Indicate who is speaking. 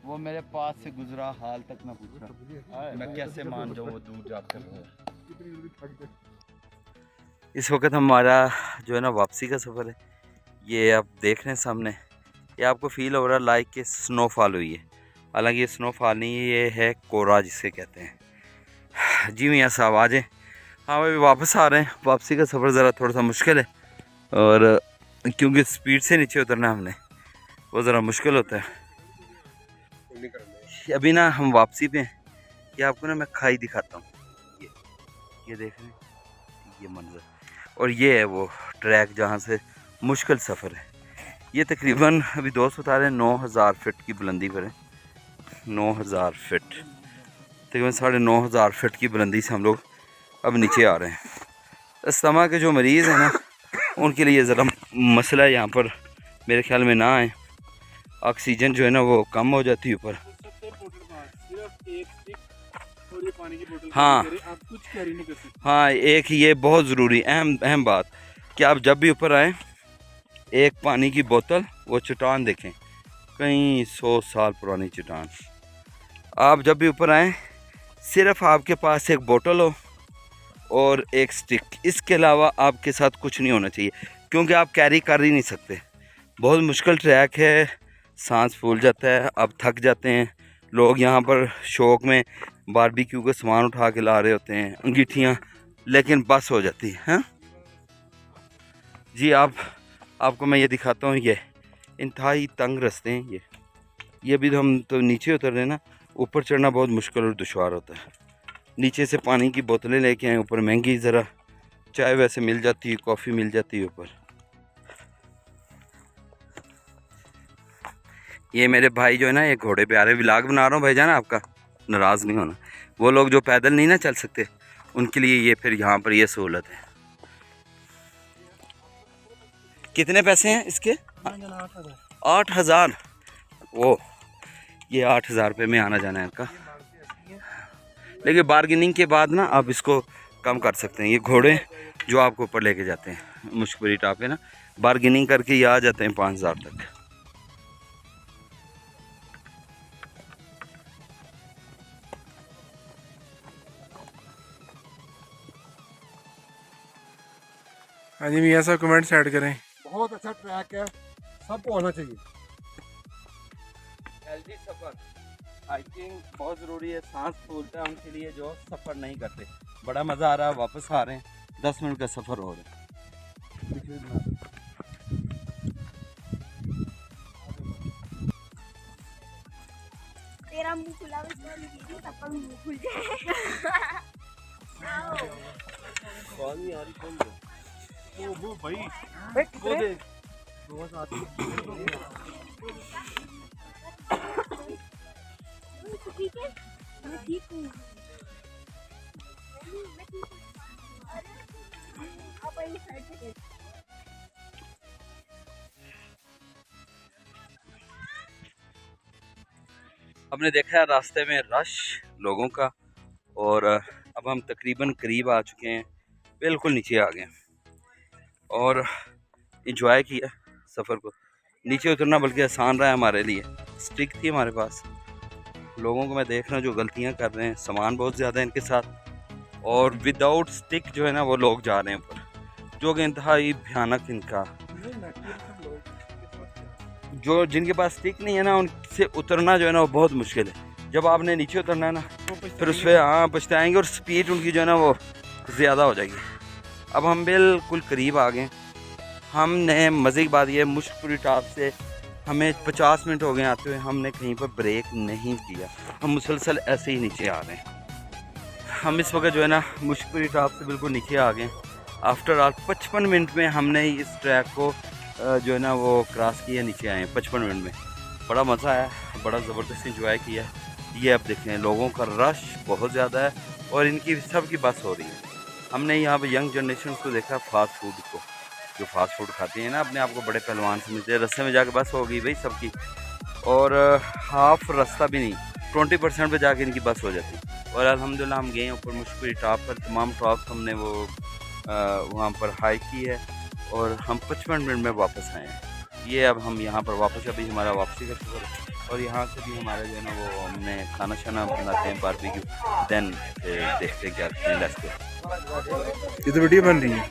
Speaker 1: वो मेरे पास से गुजरा, हाल तक ना पूछा, मैं कैसे मान जाऊँ वो दूर जाकर। इस वक्त हमारा जो है ना वापसी का सफ़र है। ये आप देख रहे हैं सामने, ये आपको फील हो रहा है लाइक कि स्नोफॉल हुई है। हालांकि ये स्नोफॉल नहीं है, ये है कोहरा जिसे कहते हैं। जी मियाँ साहब आ जाएं। हाँ अभी वापस आ रहे हैं। वापसी का सफ़र ज़रा थोड़ा सा मुश्किल है, और क्योंकि स्पीड से नीचे उतरना हमने, वो ज़रा मुश्किल होता है। अभी ना हम वापसी पे हैं। ये आपको ना मैं खाई दिखाता हूँ। ये देख रहे हैं, ये मंजर, और ये है वो ट्रैक जहाँ से मुश्किल सफ़र है। ये तकरीबन अभी दोस्त बता रहे हैं 9000 फीट की बुलंदी पर है। 9000 फीट, तकरीबन 9500 फीट की बुलंदी से हम लोग अब नीचे आ रहे हैं। अस्थमा के जो मरीज़ हैं ना, उनके लिए ज़रा मसला है यहाँ पर, मेरे ख्याल में ना आए। ऑक्सीजन जो है ना वो कम हो जाती है ऊपर। हाँ हाँ, एक ये बहुत ज़रूरी अहम बात कि आप जब भी ऊपर आएँ, एक पानी की बोतल, वो चट्टान देखें, कई 100 साल पुरानी चट्टान। आप जब भी ऊपर आएँ, सिर्फ आपके पास एक बोतल हो और एक स्टिक, इसके अलावा आपके साथ कुछ नहीं होना चाहिए, क्योंकि आप कैरी कर ही नहीं सकते। बहुत मुश्किल ट्रैक है, सांस फूल जाता है, आप थक जाते हैं। लोग यहाँ पर शौक में बारबेक्यू का सामान उठा के ला रहे होते हैं, अंगीठियाँ, लेकिन बस हो जाती है। हाँ जी, आपको मैं ये दिखाता हूँ। ये इंतहाई तंग रास्ते हैं। ये भी तो हम तो नीचे उतर रहे हैं ना, ऊपर चढ़ना बहुत मुश्किल और दुश्वार होता है। नीचे से पानी की बोतलें लेके आए, ऊपर महंगी ज़रा चाय वैसे मिल जाती है, कॉफ़ी मिल जाती है ऊपर। ये मेरे भाई जो है ना, ये घोड़े पे आ रहे, व्लॉग बना रहा हूँ भाईजान, आपका नाराज़ नहीं होना। वो लोग जो पैदल नहीं ना चल सकते, उनके लिए ये फिर यहाँ पर ये सहूलत है। कितने पैसे हैं इसके? 8000। वो ये 8000 रुपये में आना जाना है इनका, लेकिन बार्गेनिंग के बाद ना आप इसको कम कर सकते हैं। ये घोड़े जो आपको ऊपर लेके जाते हैं मुश्किल टॉप पे ना, बार्गेनिंग करके ये आ जाते हैं 5000 तक।
Speaker 2: हाँ जी मियाँ साहब, कमेंट्स ऐड करें।
Speaker 3: बहुत अच्छा ट्रैक है, सबको आना चाहिए।
Speaker 1: हेल्दी सफ़र, हाइकिंग बहुत ज़रूरी है। सांस फूलता है उनके लिए जो सफ़र नहीं करते। बड़ा मज़ा आ रहा है, वापस आ रहे हैं, 10 मिनट का सफ़र हो रहा है।
Speaker 4: तेरा मुंह खुला तब मुंह खुल जाए।
Speaker 1: कौन यार, कौन
Speaker 3: वो भाई
Speaker 1: वो देख,
Speaker 4: ठीक है, मैं ठीक हूँ। आप ये साइड से
Speaker 1: हमने देखा है रास्ते में रश लोगों का, और अब हम तकरीबन करीब आ चुके हैं, बिल्कुल नीचे आ गए और इंजॉय किया सफ़र को। नीचे उतरना बल्कि आसान रहा है हमारे लिए। स्टिक थी हमारे पास। लोगों को मैं देख रहा हूँ जो गलतियाँ कर रहे हैं, सामान बहुत ज़्यादा है इनके साथ, और विदाउट स्टिक जो है ना वो लोग जा रहे हैं ऊपर, जो कि इंतहाई भयानक इनका। जो जिनके पास स्टिक नहीं है ना, उनसे उतरना जो है ना वो बहुत मुश्किल है। जब आपने नीचे उतरना है ना, फिर उस पर हाँ पछताएँगे, और स्पीड उनकी जो है ना वो ज़्यादा हो जाएगी। अब हम बिल्कुल करीब आ गए। हमने मज़े की बात यह, मुश्किल टॉप से हमें 50 मिनट हो गए आते हुए, हमने कहीं पर ब्रेक नहीं किया। हम मुसलसल ऐसे ही नीचे आ रहे हैं। हम इस वक्त जो है ना मुश्किल टॉप से बिल्कुल नीचे आ गए। आफ्टर ऑल 55 मिनट में हमने इस ट्रैक को जो है ना वो क्रॉस किया, नीचे आए हैं 55 मिनट में। बड़ा मज़ा आया, बड़ा ज़बरदस्त इंजॉय किया। ये अब देखें, लोगों का रश बहुत ज़्यादा है और इनकी सब की बस हो रही है। हमने यहाँ पर यंग जनरेशन को देखा, फास्ट फूड को, जो फास्ट फूड खाते हैं ना, अपने आप को बड़े पहलवान समझते हैं। रास्ते में जाके बस हो गई भाई सबकी, और हाफ रास्ता भी नहीं, 20% पे जाके इनकी बस हो जाती। और अल्हम्दुलिल्लाह हम गए ऊपर मुश्किल टॉप पर। तमाम टॉप हमने वो वहाँ पर हाइक की है, और हम 55 मिनट में वापस आए हैं। ये अब हम यहाँ पर वापस, अभी हमारा वापसी का सफ़र है। और यहाँ से भी हमारा जो है ना वो हमने खाना शाना बनाते हैं बारबेक्यू, देन देखते हैं क्या करते हैं। Let's go.
Speaker 2: ये तो वीडियो बन रही है।